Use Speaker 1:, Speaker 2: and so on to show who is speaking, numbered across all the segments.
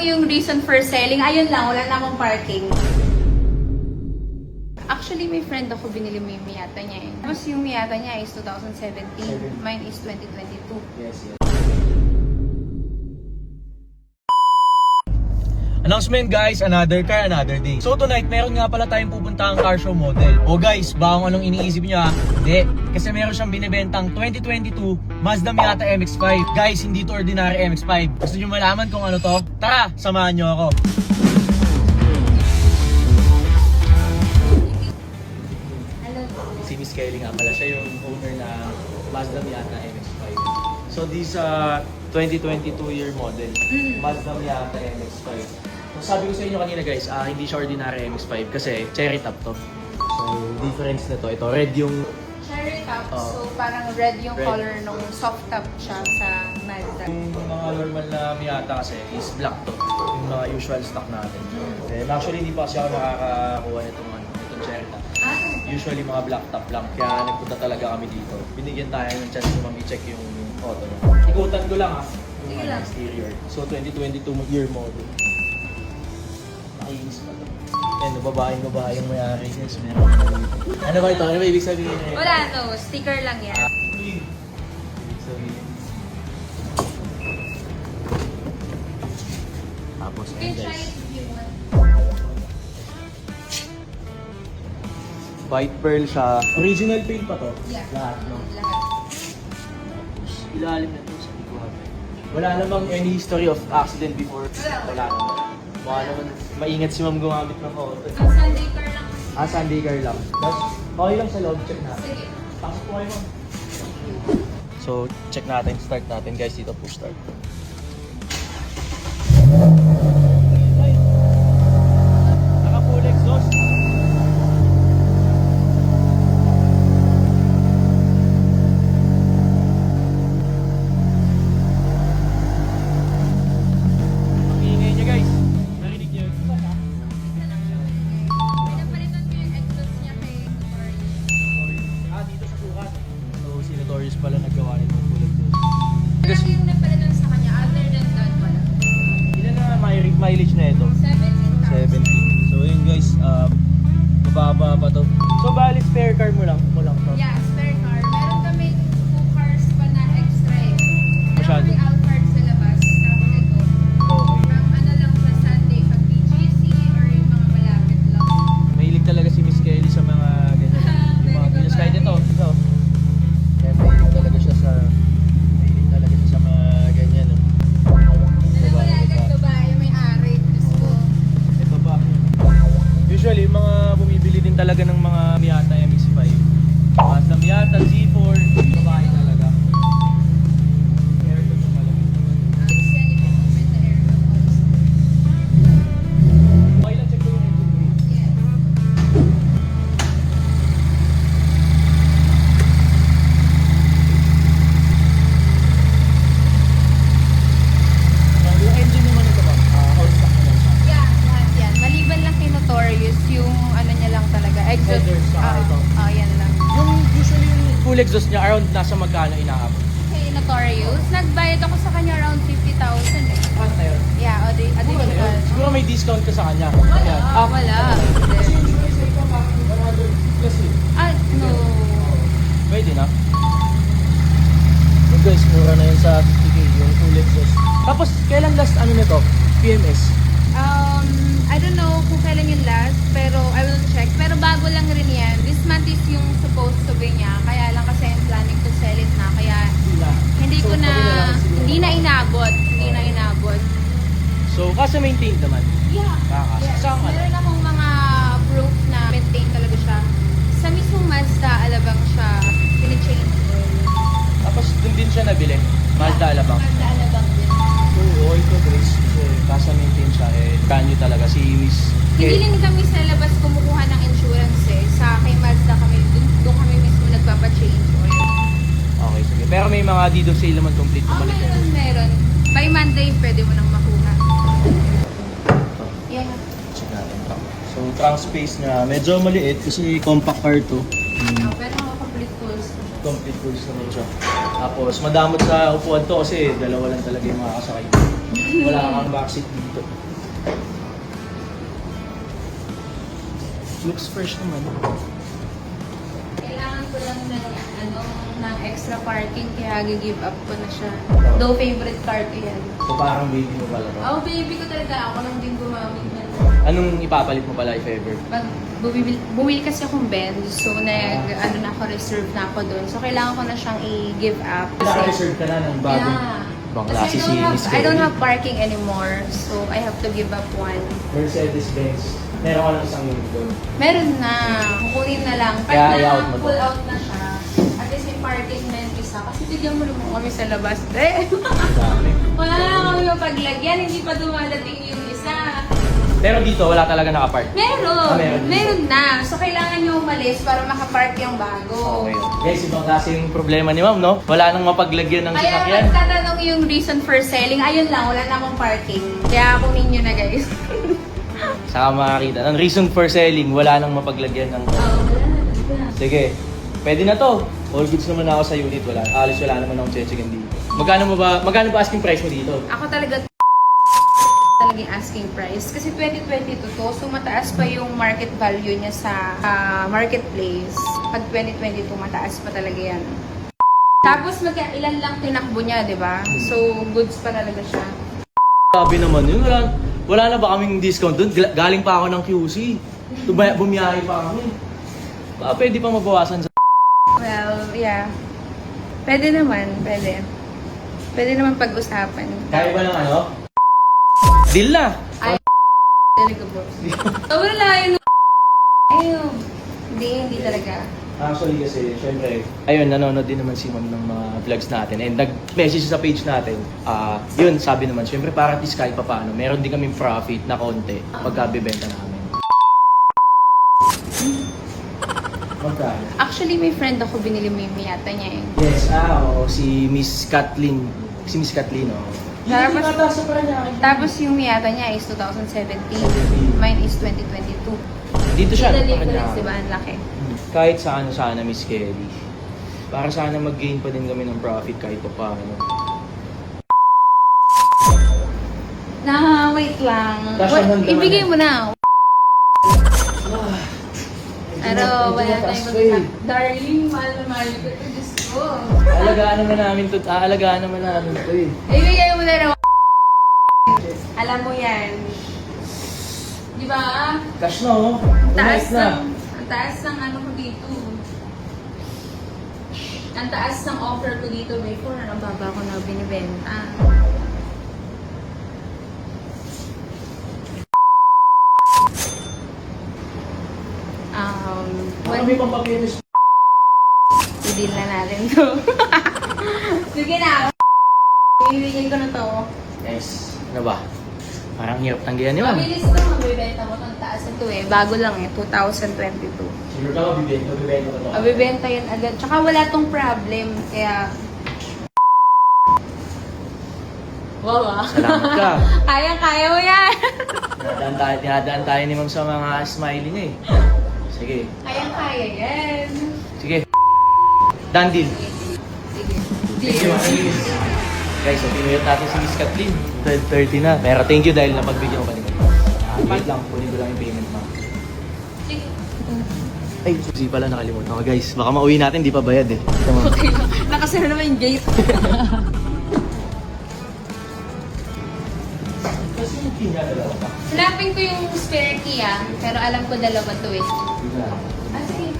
Speaker 1: yung reason for selling? Ayun lang, wala na akong parking. Actually, may friend ako, binili mo yung Miata niya eh. Tapos yung Miata niya is 2017, mine is 2022.
Speaker 2: Yes, yes. Announcement guys, another car, another day. So tonight, meron nga pala tayong pupuntahang car show model. O guys, baka kung anong iniisip nyo ha? Hindi. Kasi meron siyang binibentang 2022 Mazda Miata MX-5. Guys, hindi to ordinary MX-5. Gusto nyo malaman kung ano to? Tara, samahan nyo ako. Si Miss Kelly nga pala, siya yung owner ng Mazda Miata MX-5. So this 2022 year model, Mazda Miata MX-5. So sabi ko sa inyo kanina guys, hindi siya ordinary MX-5 kasi cherry top to. So difference na to, ito red yung
Speaker 1: Cherry top, so parang red yung color nung soft top siya sa Mazda.
Speaker 2: Yung mga normal na Miata kasi is black to, yung mga usual stock natin. And actually hindi pa kasi ako nakakakuha nitong cherry top. Usually mga black top lang, kaya nagpunta talaga kami dito. Binigyan tayo ng chance na i-check yung auto. Ikutan ko lang yung exterior. So 2022 year model. Nakinis pa to. Yan, babae yung may-ari. Yes, meron. Ano ba ito? Ano ba ibig sabihin na yun?
Speaker 1: Wala no, sticker lang yan.
Speaker 2: Ibig sabihin. Tapos ayan guys. White pearl siya. Original paint pa to?
Speaker 1: Yeah.
Speaker 2: Lahat, no?
Speaker 1: Lahat.
Speaker 2: Tapos ilalim na to sa likuhan. Wala namang any history of accident before. Wala naman. Baka naman maingat si ma'am gumamit ng auto.
Speaker 1: Ang Sunday car lang.
Speaker 2: Sunday car lang. Tapos okay lang sa loob, check natin.
Speaker 1: Sige.
Speaker 2: Pasok po kayo ma'am. So check natin, start natin guys dito, push start. Naka full exhaust. Pala nagawa nito full exhaust.
Speaker 1: Ano yung napalitan sa kanya other than that wala?
Speaker 2: Ilan na mileage na ito?
Speaker 1: 17,000.
Speaker 2: 17. So yun guys, mababa pa to. So bali spare car mo lang to.
Speaker 1: Yeah, spare car. Meron kami 2 cars pa na extra eh. Meron
Speaker 2: Masyado.
Speaker 1: kami Alphard sa labas. Tapos ito.
Speaker 2: Okay.
Speaker 1: From ano lang sa Sunday, pag BGC or yung mga malapit lang.
Speaker 2: Mahilig talaga si Miss Kelly sa mga ganyan. Yung mga Venus kahit ito. Kaya mahilig talaga siya sa mga ganyan. No?
Speaker 1: Alam mo na agad babae may ari. Diyos ko.
Speaker 2: Ito pa. Usually, mga bumibili din talaga ng mga Miata MX-5. Mazda Miata, Z4, babae talaga. Aircon yung malamig.
Speaker 1: Tapos yan yung movement na aircon also.
Speaker 2: Okay lang, check ko yung engine bay.
Speaker 1: Yes.
Speaker 2: Yung engine naman ito ba? All stock na lang siya.
Speaker 1: Yeah, lahat yan. Maliban lang kay Notorious, yung ano niya lang talaga. Exhaust.
Speaker 2: Headers, ito.
Speaker 1: Yan lang.
Speaker 2: Yung usually yung full exhaust niya around nasa magkano inaabot?
Speaker 1: Kay Notorious, nagbayad ako sa kanya around 50,000 eh.
Speaker 2: Ano na yun?
Speaker 1: Yeah, additional.
Speaker 2: Siguro may discount ka sa kanya.
Speaker 1: Wala. Wala.
Speaker 2: Kasi yung sa isa ito 100 plus eh.
Speaker 1: No.
Speaker 2: Pwede na. Yung guys, mura na yun sa 50k yung full exhaust. Tapos kailan last ano nito? PMS?
Speaker 1: I don't know kung kailan yung last, pero I will check. Pero bago lang rin yan. This month is yung supposed to be niya. Kaya lang kasi I'm planning to sell it na. Kaya hindi ko na, hindi na inabot.
Speaker 2: So, kasi maintained naman.
Speaker 1: Yeah.
Speaker 2: Yes. Saan ka?
Speaker 1: Meron akong mga proof na maintain talaga siya. Sa mismong Mazda, alabang siya, pini-change oil.
Speaker 2: Tapos dun din siya nabili. Mazda Alabang.
Speaker 1: Mazda alabang din.
Speaker 2: So, okay to Grace. Kasi kasa maintain siya. Kanyo talaga si Miss.
Speaker 1: Hindi rin kami sa labas kumukuha ng insurance eh. Sa kay Mazda kami, doon kami mismo nagpapa-change oil.
Speaker 2: Okay, sige. Pero may mga deed of sale naman complete.
Speaker 1: Meron. By Monday, pwede mo nang makuha. Yeah.
Speaker 2: Check natin ito. So, trunk space niya, medyo maliit kasi compact car to.
Speaker 1: Pero complete tools.
Speaker 2: Complete tools naman siya. Tapos, madamot sa upuan to kasi dalawa lang talaga yung makakasakay. Wala kang backseat dito. Looks fresh naman.
Speaker 1: Kailangan ko lang ng extra parking kaya give up ko na siya. Though favorite car ko yan.
Speaker 2: So parang baby mo pala to.
Speaker 1: Oh, baby ko talaga. Ako lang din gumamit na.
Speaker 2: Anong ipapalit mo pala if ever?
Speaker 1: Pag bumili kasi akong Benz, so na ako, reserve na ako doon. So kailangan ko na siyang i-give up.
Speaker 2: Naka-reserve ka na ng bagong bang klase si Miss
Speaker 1: I don't
Speaker 2: Kelly.
Speaker 1: have parking anymore, so I have to give up one.
Speaker 2: Mercedes-Benz. Meron ka lang isang unit doon.
Speaker 1: Meron na. Kukunin na lang. Pag
Speaker 2: Kaya i-out mo to.
Speaker 1: pull out na siya, at least may parking na yung isa. Kasi bigyan mo naman kami sa labas.
Speaker 2: Dami.
Speaker 1: Wala na kami mapaglagyan. Hindi pa dumadating yung isa.
Speaker 2: Pero dito, wala talaga nakapark.
Speaker 1: Meron.
Speaker 2: Meron.
Speaker 1: Meron na. So, kailangan nyo umalis para makapark yung bago.
Speaker 2: Okay. Guys, ibang klaseng problema ni ma'am, no? Wala nang mapaglagyan ng
Speaker 1: Kaya
Speaker 2: sasakyan.
Speaker 1: magtatanong yung reason for selling. Ayun lang, wala na akong parking. Kaya kunin nyo na, guys.
Speaker 2: Saka makakita. Ang reason for selling, wala nang mapaglagyan ng...
Speaker 1: Oo, wala na talaga.
Speaker 2: Sige, pwede na to. All goods naman ako sa unit. Alis wala naman akong chechigan dito. Magkano ba asking price mo dito?
Speaker 1: Ako talaga talagang asking price. Kasi 2022 to, so mataas pa yung market value niya sa marketplace. Pag 2022, mataas pa talaga yan. Tapos ilan lang tinakbo niya, di ba? So, goods pa talaga siya.
Speaker 2: Sabi naman yun, wala na ba kaming discount doon? Galing pa ako ng QC. Bumiyahe pa kami. Baka pwede pa mabawasan sa...
Speaker 1: Well, yeah. Pwede naman, pwede. Pwede naman pag-usapan.
Speaker 2: Kaya ba ng ano? Deal na!
Speaker 1: Ay, talaga boss. Sobrang layo ng ayun. Hindi talaga.
Speaker 2: Actually kasi, syempre, ayun, nanonood din naman si ma'am ng mga vlogs natin. And nag-message sa page natin. Yun, sabi naman, syempre para at least kahit pa paano, meron din kaming profit na konti pagkabibenta namin. Magkano?
Speaker 1: Actually, may friend ako, binili mo yung Miata niya eh.
Speaker 2: Yes, oo, si Miss Kathleen. Si Miss Kathleen, oo.
Speaker 1: Tapos yung Miata niya is 2017. Mine is 2022.
Speaker 2: Dito siya.
Speaker 1: The
Speaker 2: sa kanya.
Speaker 1: difference, diba? Ang laki.
Speaker 2: Kahit sa ano sana, Miss Kelly. Para sana mag-gain pa din kami ng profit kahit pa paano.
Speaker 1: Wait lang.
Speaker 2: Cash on hand naman
Speaker 1: Ibigay
Speaker 2: yan.
Speaker 1: mo na. Pero wala tayong mag-usap. Darling, mahal na mahal ko ito. Diyos ko.
Speaker 2: Aalagaan naman namin to. Aalagaan naman namin to eh.
Speaker 1: Ibigay mo na ng alam mo yan. Di ba?
Speaker 2: Cash na oh.
Speaker 1: Taas
Speaker 2: Tonight na.
Speaker 1: ang taas ng ano ko dito. Ang taas ng offer ko dito before. Ang baba ko na binibenta.
Speaker 2: Ano may pampapinis?
Speaker 1: I-deal na natin to. Sige na. Ibigay ko na to.
Speaker 2: Yes. Ano ba? Parang hirap tanggihan ni ma'am.
Speaker 1: Mabilis to. Mabibenta mo itong taas ito eh. Bago lang eh. 2022.
Speaker 2: Sure ka mabibenta ko to.
Speaker 1: Mabibenta yan agad. Tsaka wala tong problem. Kaya... Wow ah.
Speaker 2: Salamat ka.
Speaker 1: Kaya mo yan.
Speaker 2: Dinadaan tayo ni ma'am sa mga smiley niya eh. Sige.
Speaker 1: Kaya yan.
Speaker 2: Sige. Done deal.
Speaker 1: Sige.
Speaker 2: Thank you, guys, so pinuyot natin si Miss Kathleen. 12:30 na. Pero thank you dahil napagbigyan ko kanina. Wait lang, kunin ko lang yung payment mo.
Speaker 1: Sige.
Speaker 2: Ay, susi pala nakalimutan ko guys. Baka mauwi natin, di pa bayad eh. Come on.
Speaker 1: Okay lang. Nakasara naman yung gate.
Speaker 2: Kasi yung key niya dalawa pa.
Speaker 1: Hanapin ko yung spare key ah. Pero alam ko dalawa to eh. Ah, sige.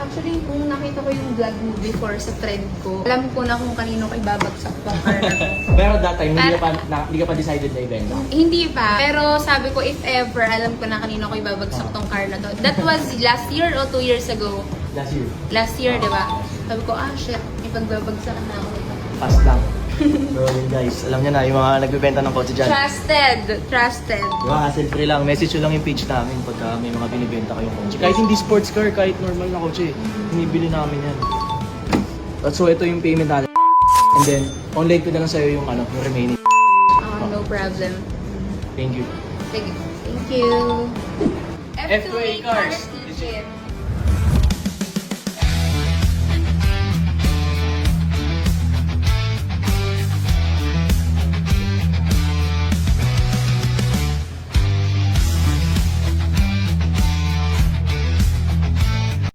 Speaker 1: Actually, kung nakita ko yung vlog mo before sa friend ko, alam ko na kung kanino ko ibabagsak tong car na to.
Speaker 2: Pero that time, hindi ka pa decided na ibenta.
Speaker 1: Hindi pa. Pero sabi ko, if ever, alam ko na kanino ko ibabagsak tong car na to. That was last year or 2 years ago?
Speaker 2: Last year.
Speaker 1: Last year, di ba? Sabi ko, shit, ipagbabagsakan na ako ito.
Speaker 2: Fast lang. So yun guys, alam niyo na yung mga nagbebenta ng kotse dyan.
Speaker 1: Trusted.
Speaker 2: Diba, hassle free lang. Message nyo lang yung page namin pagka may mga binibenta kayong kotse. Kahit hindi sports car, kahit normal na kotse, binibili namin yan. So ito yung payment natin. And then, online ko na lang sa'yo yung, yung remaining.
Speaker 1: No problem.
Speaker 2: Thank you.
Speaker 1: Sige. Thank you.
Speaker 2: F2A Cars.
Speaker 1: Legit.